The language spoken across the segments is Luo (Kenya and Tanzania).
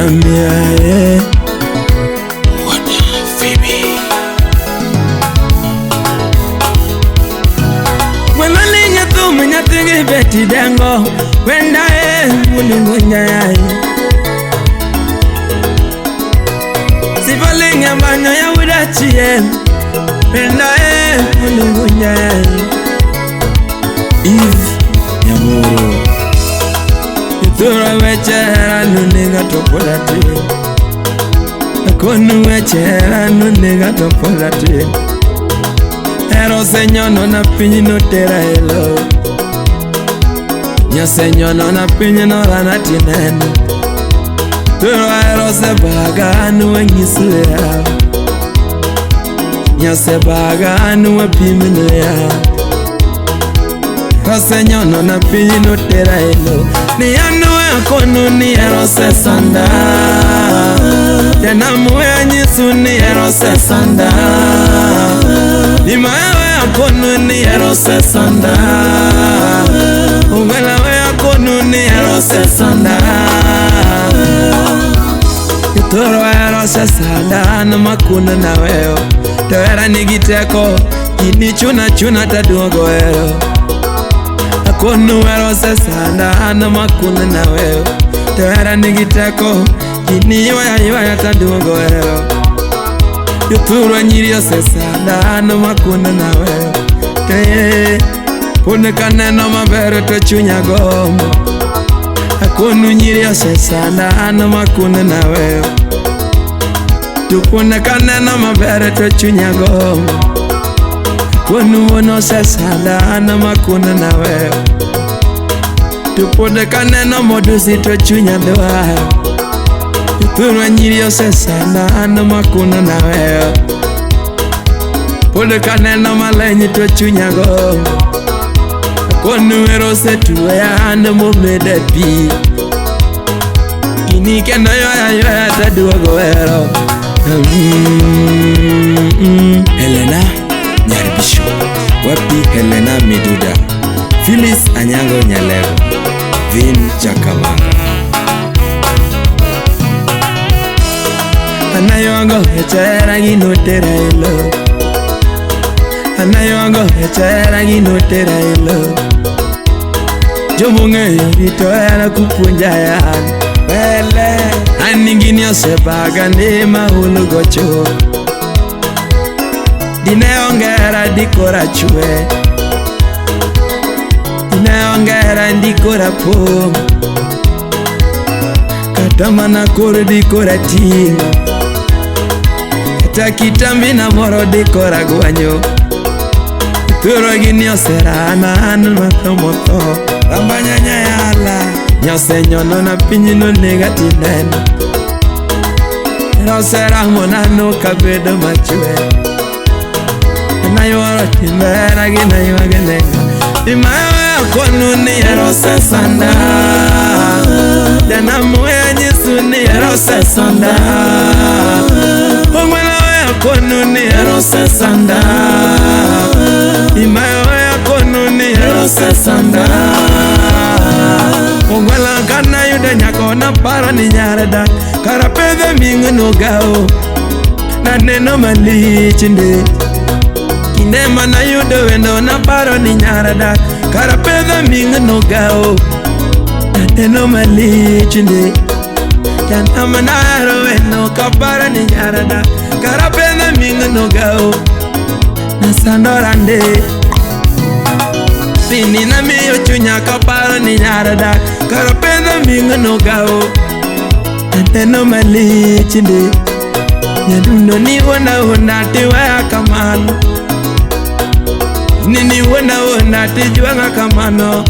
Namia Phoebe Mwelalinya tu mnyatigi beti dengo Wenda mulungunya yai Sivalinga banyo ya widachie Wenda mulungunya yai Eve Nyamuro Tura wechera nuniga topola tuye Akonu wechera nuniga topola tuye Ero senyono na pinyi no tera elo Nya senyono na pinyi no rana tinenu Tura ero se baga anu wengisu ya Nya se baga anu wapimino ya Ero senyono na pinyi no tera elo Ni anu akonu ni ero se sanda Tena muwe nyisu ni ero se sanda Ni maewe akonu ni ero se sanda Ungelewe akonu ni ero se sanda Itoro ero se sanda na makuna na weo Tewera nigiteko Kini chuna taduogo ero Akonu ero se sanda na makuna na weo Tewera nigiteko Kini iwaya taduogo ero Yuturo nyirio se sanda no makuna na weo Pune kaneno mabere to chunya gomo Akonu nyirio se sanda no makuna na weo Tupune kaneno mabere to chunya gomo Akonu wono se sanda no makuna na weo Tupune kaneno modusi to chunya doa Yuturo nyirio se sanda no makuna na weo Pule kaneno malenyi to chunya gomo Akonu ero se tuwe ya ane mumede pi Kini kendo yoya taduogo ero Helena Nyaribisho Wapi Helena Miduda Phyllis Anyango Nyalego Vin Chakamanga Anayongo hechera ginotera ilo Anayongo hechera ginotera ilo Jomunge yobito era kupunja ya Wele Aningini osebaga ndema hulu gocho Dineongera dikora chue Dineongera dikora po Katamana kore dikora tingo Takitambi na moro dikora guanyo Turo gini oserana anu matomoto Ramba nyanya yala Nyose nyono na pinyi no negati neno Rosera monano kabedo machue Na yoro timbera gina yuagenenga Imawe akonu ni erose sanda Dena muwe nyisu ni erose sanda Akonu ni erose sanda Imayo akonu ni erose sanda Ongwela kana yuda nyako na para ni nyarada Karapedhe mingu no gao Na neno mali chinde Kinema na yuda wendo na para ni nyarada Karapedhe mingu no gao Na neno mali chinde Yanama na ero wendo kapara ni nyarada Karapedhe mingu no gao Na sandorande Pini na miyo chunya kapara ni nyarada Karapedhe mingu no gao Nanteno mali chinde Nyadundo ni wona tiwaya kamano Nini wona tijuanga kamano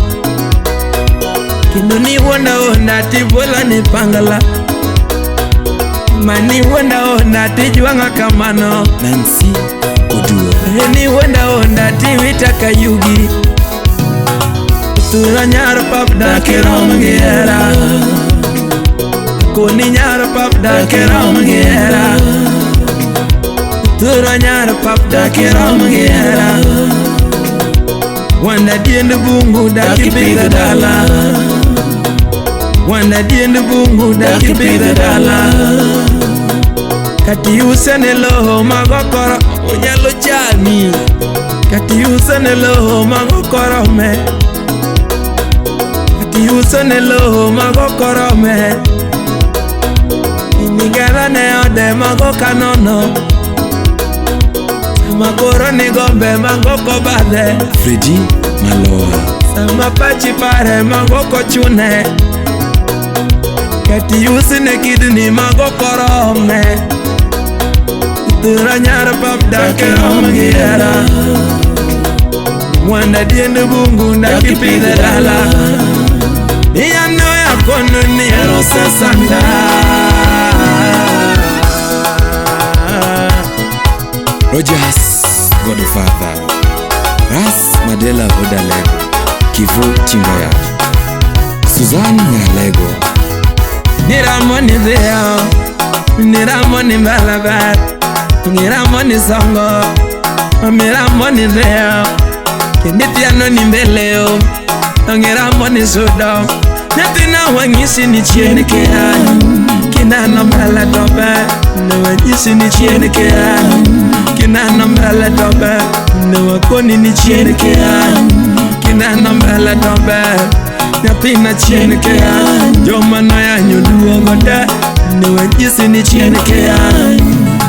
Kino ni wona tivola ni pangala Mani wona tijuanga kamano Nancy Oduo Ni wona tiwita kayugi Tura nyaro pap da kerom ngera Koni nyaro pap da kerom ngera Tura nyaro pap da kerom ngera Wanda diende bungu da kipiga dala Wanda diend bungu daki pidhe dala. Kati usene loho magokoro onyalo chami. Kati usene loho magokoro me. Kati usene loho magokoro me. Inigera ne ode magoka nono. Magoro ni gombe magoko bade. Fredi Maloa. Sama pachi pare magoko chune. Kati usene kidni magokoro me. Tura nyara pap dake omangiera. Wanda diende bungu daki pidhe dala. Iya no ya kono ni erose sanda. Rogers Godfather, Ras Madela Hodalego, Kivu Chingaya, Suzanne Nyalego. Niramoni Deo, Niramoni Malabat, Niramoni Songo, Miramoni Deo, Kenitiano Nimbeleo, Niramoni Sudo, Natina Wangisi ni chieni kea, Kina Nambala Dobe, Nawajisi ni chieni kea. Kina nambala dobe, ne wakoni ni chieni kea. Kina nambala dobe, nyapina chieni kea. Joma no ya nyuduo gode, ne wajisi ni chieni kea.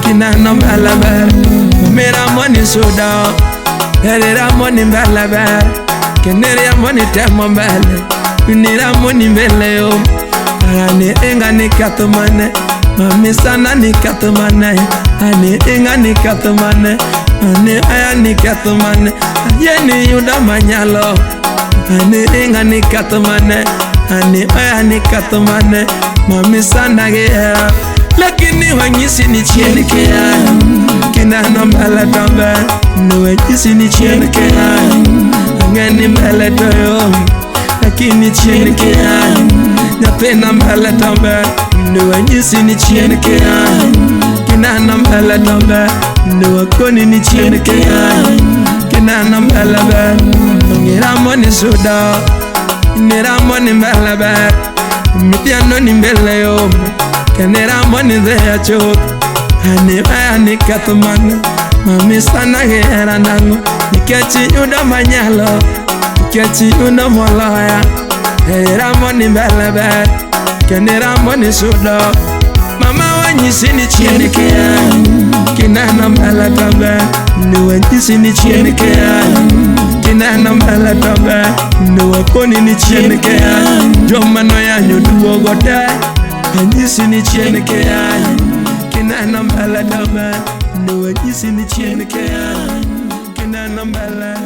Kina nambala be, mira moni suda, herera moni mbala be. Keneria moni temo mbele, unira moni mbele yo. Arani enga ni katumane, mami sana ni katumane. Ani inga ni katumane, ani aya ni katumane, ayeni yuda manyalo. Ani inga ni katumane, ani aya ni katumane, mami sana gea. Lakini wanyisi ni chieni kea. Kina nambala dombe, nuwanyisi ni chieni kea. Angeni mbele doyo, lakini chieni kea. Napena mbele dombe, nuwanyisi ni chieni kea. Kina nambala dobe, ne wakoni ni chieni kea. Kina nambala be, ngira moni suda, ngira moni mbala be. Mitiano ni mbele yo, kenera moni dhea chok. Hani aya ni katumane, mami sana gera nango. Nikechi yuda manyalo, nikechi yuda molaya. Ngira moni mbala be, kenera moni suda. Mama wanyisi ni chieni kea. Kina nambala dobe, ne wanyisi ni chieni kea. Kina nambala dobe, ne wakoni ni chieni kea. Joma no ya nyuduo gode, wanyisi ni chieni kea. Kina nambala dobe, ne wanyisi ni chieni kea. Kina nambala